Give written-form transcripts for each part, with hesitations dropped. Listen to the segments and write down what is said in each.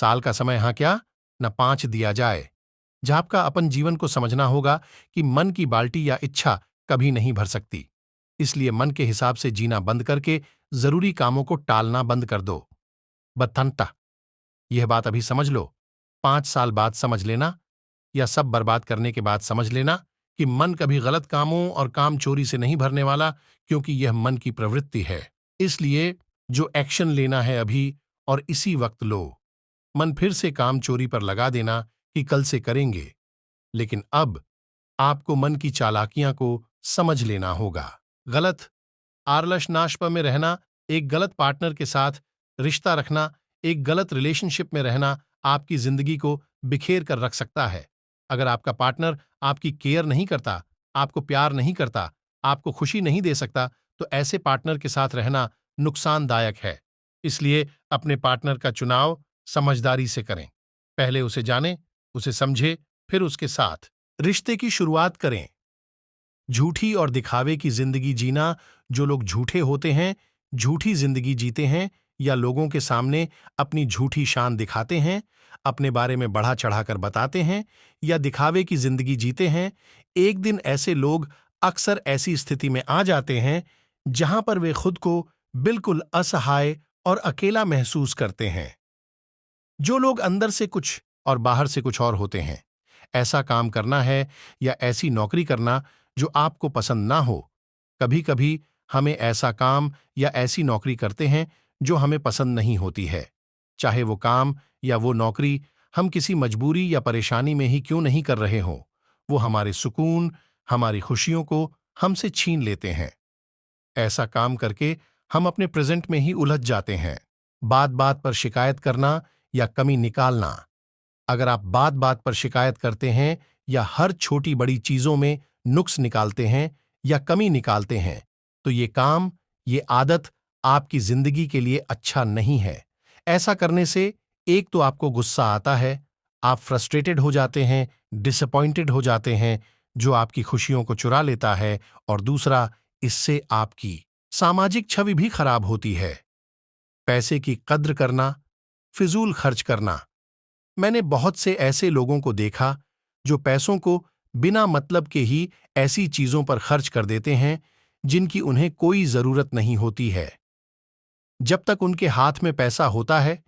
साल का समय हाँ क्या न 5 दिया जाए। जाप का अपन जीवन को समझना होगा कि मन की बाल्टी या इच्छा कभी नहीं भर सकती। इसलिए मन के हिसाब से जीना बंद करके जरूरी कामों को टालना बंद कर दो। बत्तनता, यह बात अभी समझ लो, 5 साल बाद समझ लेना या सब बर्बाद करने के बाद समझ लेना कि मन कभी गलत कामों और काम चोरी से नहीं भरने वाला, क्योंकि यह मन की प्रवृत्ति है। इसलिए जो एक्शन लेना है अभी और इसी वक्त लो। मन फिर से काम चोरी पर लगा देना कि कल से करेंगे, लेकिन अब आपको मन की चालाकियां को समझ लेना होगा। गलत आरलश नाशप में रहना, एक गलत पार्टनर के साथ रिश्ता रखना, एक गलत रिलेशनशिप में रहना आपकी जिंदगी को बिखेर कर रख सकता है। अगर आपका पार्टनर आपकी केयर नहीं करता, आपको प्यार नहीं करता, आपको खुशी नहीं दे सकता, तो ऐसे पार्टनर के साथ रहना नुकसानदायक है। इसलिए अपने पार्टनर का चुनाव समझदारी से करें। पहले उसे जानें, उसे समझे, फिर उसके साथ रिश्ते की शुरुआत करें। झूठी और दिखावे की जिंदगी जीना, जो लोग झूठे होते हैं, झूठी जिंदगी जीते हैं या लोगों के सामने अपनी झूठी शान दिखाते हैं, अपने बारे में बढ़ा चढ़ाकर बताते हैं या दिखावे की जिंदगी जीते हैं, एक दिन ऐसे लोग अक्सर ऐसी स्थिति में आ जाते हैं जहां पर वे खुद को बिल्कुल असहाय और अकेला महसूस करते हैं। जो लोग अंदर से कुछ और बाहर से कुछ और होते हैं, ऐसा काम करना है या ऐसी नौकरी करना जो आपको पसंद ना हो। कभी कभी हमें ऐसा काम या ऐसी नौकरी करते हैं जो हमें पसंद नहीं होती है। चाहे वो काम या वो नौकरी हम किसी मजबूरी या परेशानी में ही क्यों नहीं कर रहे हों, वो हमारे सुकून, हमारी खुशियों को हमसे छीन लेते हैं। ऐसा काम करके हम अपने प्रेजेंट में ही उलझ जाते हैं। बात बात पर शिकायत करना या कमी निकालना। अगर आप बात बात पर शिकायत करते हैं या हर छोटी बड़ी चीजों में नुक्स निकालते हैं या कमी निकालते हैं, तो ये काम, ये आदत आपकी जिंदगी के लिए अच्छा नहीं है। ऐसा करने से एक तो आपको गुस्सा आता है, आप फ्रस्ट्रेटेड हो जाते हैं, डिसअपॉइंटेड हो जाते हैं, जो आपकी खुशियों को चुरा लेता है, और दूसरा, इससे आपकी सामाजिक छवि भी खराब होती है। पैसे की कद्र करना, फिजूल खर्च करना। मैंने बहुत से ऐसे लोगों को देखा जो पैसों को बिना मतलब के ही ऐसी चीजों पर खर्च कर देते हैं जिनकी उन्हें कोई जरूरत नहीं होती है। जब तक उनके हाथ में पैसा होता है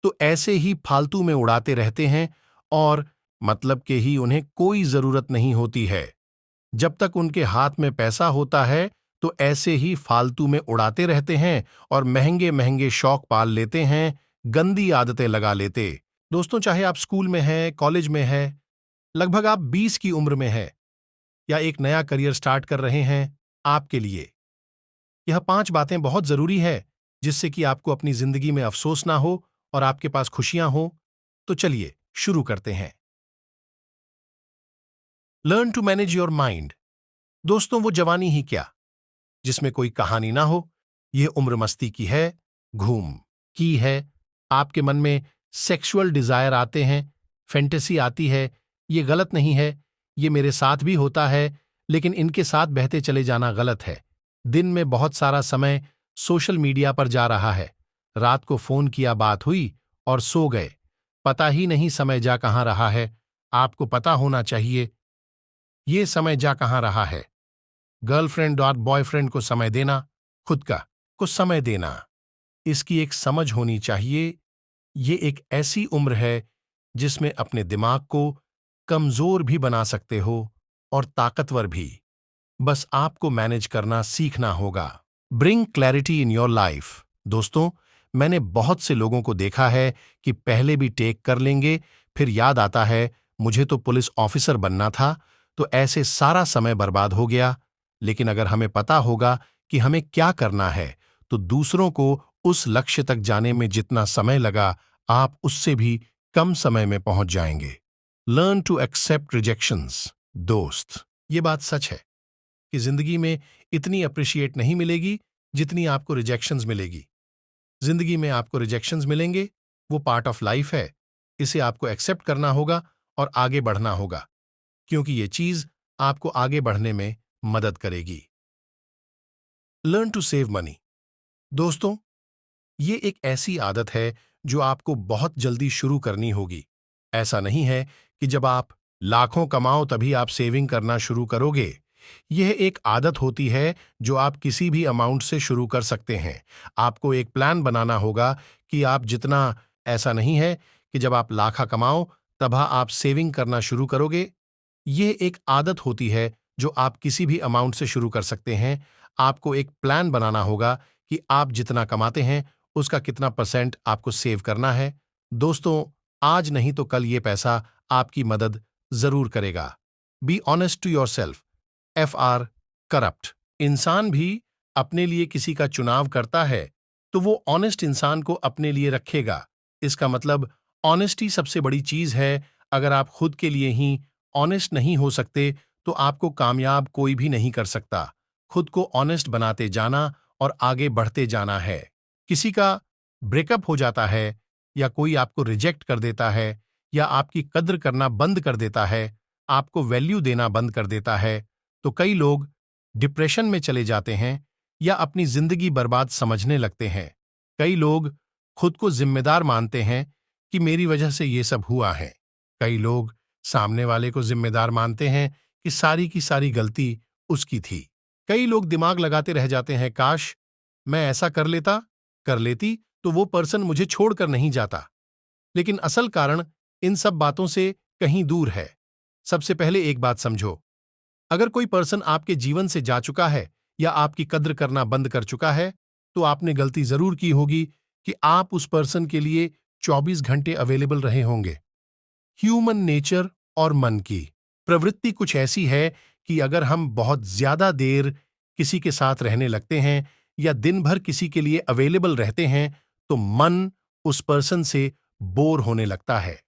तो ऐसे ही फालतू में उड़ाते रहते हैं और मतलब के ही उन्हें कोई जरूरत नहीं होती है। जब तक उनके हाथ में पैसा होता है तो ऐसे ही फालतू में उड़ाते रहते हैं और महंगे महंगे शौक पाल लेते हैं, गंदी आदतें लगा लेते। दोस्तों, चाहे आप स्कूल में हैं, कॉलेज में हैं, लगभग आप 20 की उम्र में हैं या एक नया करियर स्टार्ट कर रहे हैं, आपके लिए यह 5 बातें बहुत जरूरी है जिससे कि आपको अपनी जिंदगी में अफसोस ना हो और आपके पास खुशियां हो। तो चलिए शुरू करते हैं। Learn to manage your mind. दोस्तों, वो जवानी ही क्या जिसमें कोई कहानी ना हो। यह उम्र मस्ती की है, घूम की है। आपके मन में सेक्सुअल डिजायर आते हैं, फैंटेसी आती है। ये गलत नहीं है, ये मेरे साथ भी होता है, लेकिन इनके साथ बहते चले जाना गलत है। दिन में बहुत सारा समय सोशल मीडिया पर जा रहा है। रात को फोन किया, बात हुई और सो गए। पता ही नहीं समय जा कहाँ रहा है। आपको पता होना चाहिए ये समय जा कहाँ रहा है। गर्लफ्रेंड और बॉयफ्रेंड को समय देना, खुद का को समय देना, इसकी एक समझ होनी चाहिए। ये एक ऐसी उम्र है जिसमें अपने दिमाग को कमजोर भी बना सकते हो और ताकतवर भी। बस आपको मैनेज करना सीखना होगा। Bring clarity in your life. दोस्तों, मैंने बहुत से लोगों को देखा है कि पहले भी टेक कर लेंगे, फिर याद आता है मुझे तो पुलिस ऑफिसर बनना था, तो ऐसे सारा समय बर्बाद हो गया। लेकिन अगर हमें पता होगा कि हमें क्या करना है, तो दूसरों को उस लक्ष्य तक जाने में जितना समय लगा, आप उससे भी कम समय में पहुंच जाएंगे। Learn to accept rejections. दोस्त, ये बात सच है कि जिंदगी में इतनी अप्रिशिएट नहीं मिलेगी जितनी आपको रिजेक्शंस मिलेगी। जिंदगी में आपको रिजेक्शंस मिलेंगे, वो पार्ट ऑफ लाइफ है। इसे आपको एक्सेप्ट करना होगा और आगे बढ़ना होगा, क्योंकि ये चीज आपको आगे बढ़ने में मदद करेगी। Learn to save money. दोस्तों, ये एक ऐसी आदत है जो आपको बहुत जल्दी शुरू करनी होगी। ऐसा नहीं है कि जब आप लाखों कमाओ तभी आप सेविंग करना शुरू करोगे। यह एक आदत होती है जो आप किसी भी अमाउंट से शुरू कर सकते हैं। आपको एक प्लान बनाना होगा कि आप जितना ऐसा नहीं है कि जब आप लाखा कमाओ तब आप सेविंग करना शुरू करोगे। ये एक आदत होती है जो आप किसी भी अमाउंट से शुरू कर सकते हैं। आपको एक प्लान बनाना होगा कि आप जितना कमाते हैं उसका कितना परसेंट आपको सेव करना है। दोस्तों, आज नहीं तो कल ये पैसा आपकी मदद जरूर करेगा। Be honest to yourself. FR corrupt. इंसान भी अपने लिए किसी का चुनाव करता है तो वो ऑनेस्ट इंसान को अपने लिए रखेगा। इसका मतलब ऑनेस्टी सबसे बड़ी चीज है। अगर आप खुद के लिए ही ऑनेस्ट नहीं हो सकते तो आपको कामयाब कोई भी नहीं कर सकता। खुद को ऑनेस्ट बनाते जाना और आगे बढ़ते जाना है। किसी का ब्रेकअप हो जाता है या कोई आपको रिजेक्ट कर देता है या आपकी कद्र करना बंद कर देता है, आपको वैल्यू देना बंद कर देता है, तो कई लोग डिप्रेशन में चले जाते हैं या अपनी जिंदगी बर्बाद समझने लगते हैं। कई लोग खुद को जिम्मेदार मानते हैं कि मेरी वजह से ये सब हुआ है। कई लोग सामने वाले को जिम्मेदार मानते हैं कि सारी की सारी गलती उसकी थी। कई लोग दिमाग लगाते रह जाते हैं, काश मैं ऐसा कर लेती तो वो पर्सन मुझे छोड़कर नहीं जाता। लेकिन असल कारण इन सब बातों से कहीं दूर है। सबसे पहले एक बात समझो, अगर कोई पर्सन आपके जीवन से जा चुका है या आपकी कद्र करना बंद कर चुका है तो आपने गलती जरूर की होगी कि आप उस पर्सन के लिए 24 घंटे अवेलेबल रहे होंगे। ह्यूमन नेचर और मन की प्रवृत्ति कुछ ऐसी है कि अगर हम बहुत ज्यादा देर किसी के साथ रहने लगते हैं या दिन भर किसी के लिए अवेलेबल रहते हैं तो मन उस पर्सन से बोर होने लगता है।